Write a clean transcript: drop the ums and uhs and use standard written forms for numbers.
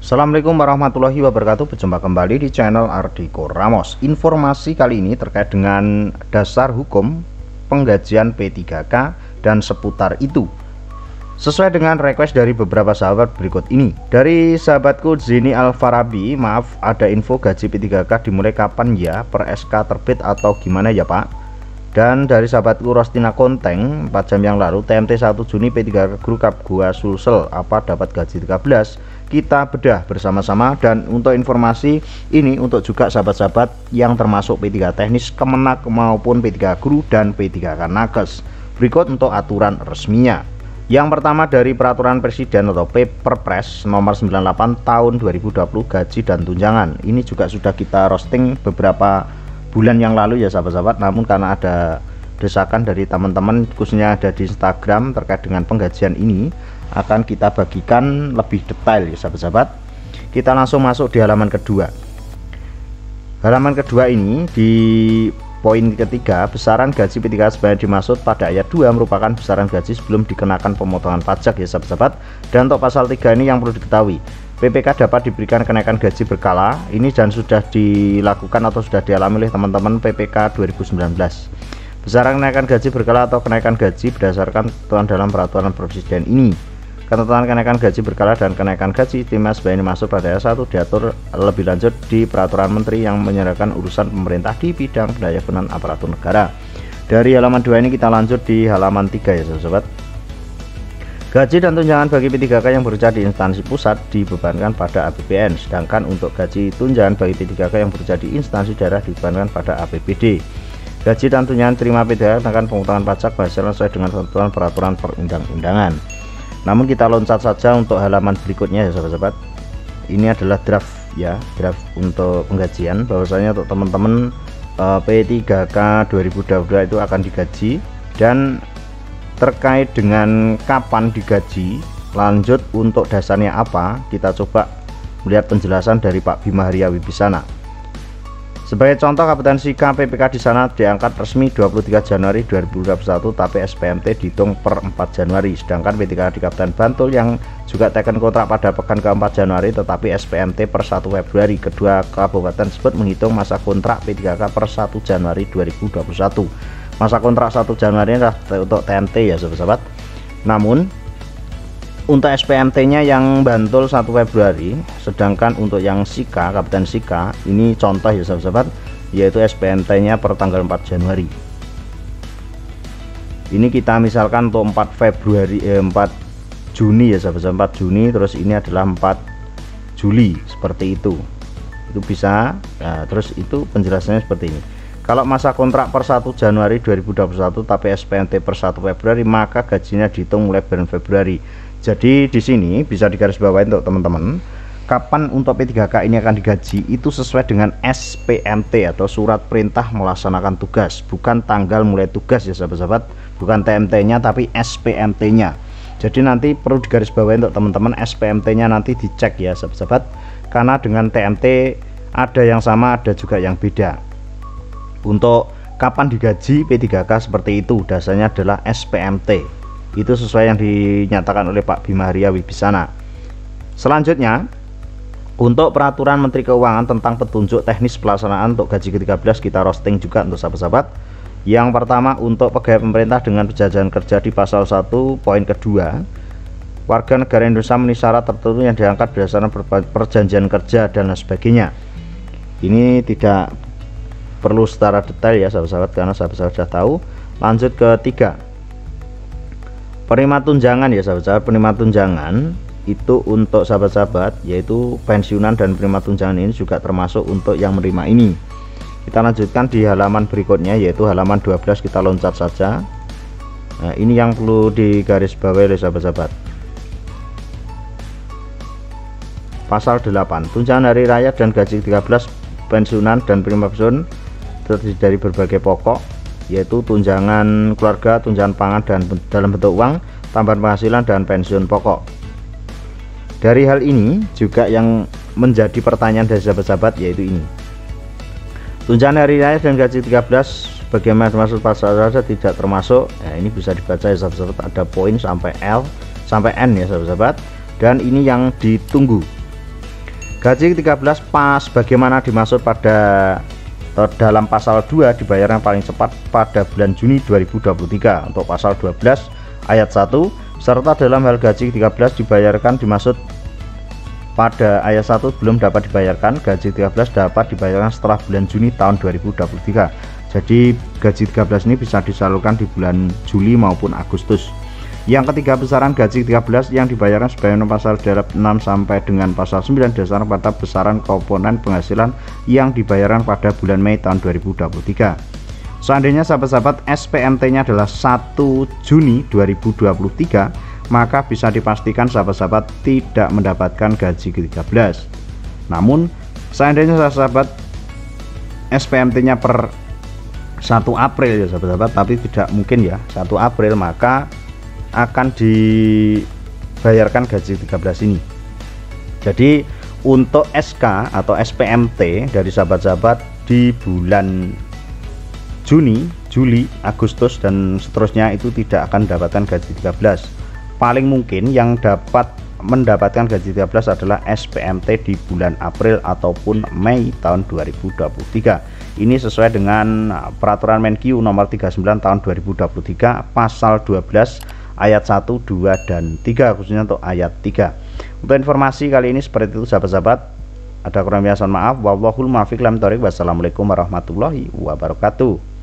Assalamualaikum warahmatullahi wabarakatuh. Berjumpa kembali di channel Ardhiko Ramos. Informasi kali ini terkait dengan dasar hukum penggajian P3K dan seputar itu, sesuai dengan request dari beberapa sahabat berikut ini. Dari sahabatku Zini Alfarabi, maaf, ada info gaji P3K dimulai kapan ya, per SK terbit atau gimana ya Pak? Dan dari sahabatku Rostina Konteng, 4 jam yang lalu, TMT 1 Juni P3K Grukap Gua Sulsel, apa dapat gaji 13? Kita bedah bersama-sama. Dan untuk informasi ini untuk juga sahabat-sahabat yang termasuk P3K teknis Kemenak maupun P3K Guru dan P3K Nakes. Berikut untuk aturan resminya. Yang pertama dari Peraturan Presiden atau Perpres nomor 98 tahun 2020 gaji dan tunjangan. Ini juga sudah kita roasting beberapa bulan yang lalu ya sahabat-sahabat, namun karena ada desakan dari teman-teman khususnya ada di Instagram terkait dengan penggajian ini, akan kita bagikan lebih detail ya sahabat-sahabat. Kita langsung masuk di halaman kedua. Halaman kedua ini di poin ketiga, besaran gaji P3K sebanyak dimaksud pada ayat 2 merupakan besaran gaji sebelum dikenakan pemotongan pajak ya sahabat-sahabat. Dan untuk pasal 3 ini yang perlu diketahui, PPK dapat diberikan kenaikan gaji berkala ini dan sudah dilakukan atau sudah dialami oleh teman-teman PPK 2019. Besaran kenaikan gaji berkala atau kenaikan gaji berdasarkan ketentuan dalam peraturan presiden ini. Ketentuan kenaikan gaji berkala dan kenaikan gaji timnas sebanyak dimaksud pada ayat 1 diatur lebih lanjut di peraturan menteri yang menyerahkan urusan pemerintah di bidang pendayagunaan aparatur negara. Dari halaman 2 ini kita lanjut di halaman 3 ya sahabat. Gaji dan tunjangan bagi P3K yang bekerja di instansi pusat dibebankan pada APBN, sedangkan untuk gaji tunjangan bagi P3K yang bekerja di instansi daerah dibebankan pada APBD. Gaji dan tunjangan terima P3K dengan pemotongan pajak berdasarkan sesuai dengan ketentuan peraturan perundang-undangan. Namun kita loncat saja untuk halaman berikutnya ya sahabat-sahabat. Ini adalah draft ya, draft untuk penggajian, bahwasanya untuk teman-teman P3K 2022 itu akan digaji. Dan terkait dengan kapan digaji, lanjut untuk dasarnya apa, kita coba melihat penjelasan dari Pak Bima Arya Wibisana. Sebagai contoh, kompetensi KPPK di sana diangkat resmi 23 Januari 2021, tapi SPMT dihitung per 4 Januari. Sedangkan P3K di Kabupaten Bantul yang juga teken kontrak pada pekan ke-4 Januari, tetapi SPMT per 1 Februari. Kedua kabupaten tersebut menghitung masa kontrak P3K per 1 Januari 2021. Masa kontrak 1 Januari adalah untuk TMT ya sahabat-sahabat. Namun untuk SPMT-nya yang Bantul 1 Februari, sedangkan untuk yang Sika, Kabupaten Sika, ini contoh ya sahabat-sahabat, yaitu SPMT-nya per tanggal 4 Januari. Ini kita misalkan untuk 4 Juni ya sahabat-sahabat, 4 Juni, terus ini adalah 4 Juli, seperti itu. Itu bisa, nah, terus itu penjelasannya seperti ini. Kalau masa kontrak per 1 Januari 2021 tapi SPMT per 1 Februari, maka gajinya dihitung mulai bulan Februari. Jadi di sini bisa digarisbawahi untuk teman-teman, kapan untuk P3K ini akan digaji itu sesuai dengan SPMT atau surat perintah melaksanakan tugas, bukan tanggal mulai tugas ya sahabat-sahabat, bukan TMT-nya tapi SPMT-nya. Jadi nanti perlu digarisbawahi untuk teman-teman, SPMT-nya nanti dicek ya sahabat-sahabat, karena dengan TMT ada yang sama, ada juga yang beda. Untuk kapan digaji P3K seperti itu, dasarnya adalah SPMT. Itu sesuai yang dinyatakan oleh Pak Bima Arya Wibisana. Selanjutnya, untuk peraturan Menteri Keuangan tentang petunjuk teknis pelaksanaan untuk gaji ke-13 kita roasting juga untuk sahabat-sahabat. Yang pertama, untuk pegawai pemerintah dengan perjanjian kerja di pasal 1 poin kedua, warga negara Indonesia memenuhi syarat tertentu yang diangkat berdasarkan perjanjian kerja dan sebagainya. Ini tidak perlu secara detail ya sahabat-sahabat, karena sahabat-sahabat sudah tahu. Lanjut ke 3, penerima tunjangan ya sahabat-sahabat. Penerima tunjangan itu untuk sahabat-sahabat, yaitu pensiunan dan penerima tunjangan ini juga termasuk untuk yang menerima ini. Kita lanjutkan di halaman berikutnya, yaitu halaman 12, kita loncat saja. Nah, ini yang perlu digarisbawahi oleh sahabat-sahabat. Pasal 8, tunjangan hari raya dan gaji 13 pensiunan dan penerima pensiun terdiri dari berbagai pokok, yaitu tunjangan keluarga, tunjangan pangan dan dalam bentuk uang, tambahan penghasilan dan pensiun pokok. Dari hal ini juga yang menjadi pertanyaan dari sahabat-sahabat, yaitu ini. Tunjangan hari raya dan gaji 13 bagaimana termasuk pasal saja tidak termasuk. Nah, ini bisa dibaca ya sahabat-sahabat, ada poin sampai L sampai N ya sahabat-sahabat. Dan ini yang ditunggu Gaji ke-13 pas bagaimana dimaksud pada dalam pasal 2 dibayarnya paling cepat pada bulan Juni 2023 untuk pasal 12 ayat 1, serta dalam hal gaji ke-13 dibayarkan dimaksud pada ayat 1 belum dapat dibayarkan. Gaji 13 dapat dibayarkan setelah bulan Juni tahun 2023. Jadi gaji 13 ini bisa disalurkan di bulan Juli maupun Agustus. Yang ketiga, besaran gaji 13 yang dibayarkan sebagaimana pasal 6 sampai dengan pasal 9 dasar pada besaran komponen penghasilan yang dibayarkan pada bulan Mei tahun 2023. Seandainya sahabat-sahabat SPMT-nya adalah 1 Juni 2023, maka bisa dipastikan sahabat-sahabat tidak mendapatkan gaji ke-13. Namun seandainya sahabat SPMT-nya per 1 April ya sahabat-sahabat, tapi tidak mungkin ya 1 April, maka akan dibayarkan gaji 13 ini. Jadi untuk SK atau SPMT dari sahabat-sahabat di bulan Juni, Juli, Agustus dan seterusnya itu tidak akan mendapatkan gaji 13. Paling mungkin yang dapat mendapatkan gaji 13 adalah SPMT di bulan April ataupun Mei tahun 2023. Ini sesuai dengan peraturan Menkyu nomor 39 tahun 2023 pasal 12 ayat 1, 2, dan 3, khususnya untuk ayat 3. Untuk informasi kali ini seperti itu sahabat-sahabat. Ada kurang lebihnya mohon maaf. Wallahul muwaffiq ila aqwamit thoriq. Wassalamualaikum warahmatullahi wabarakatuh.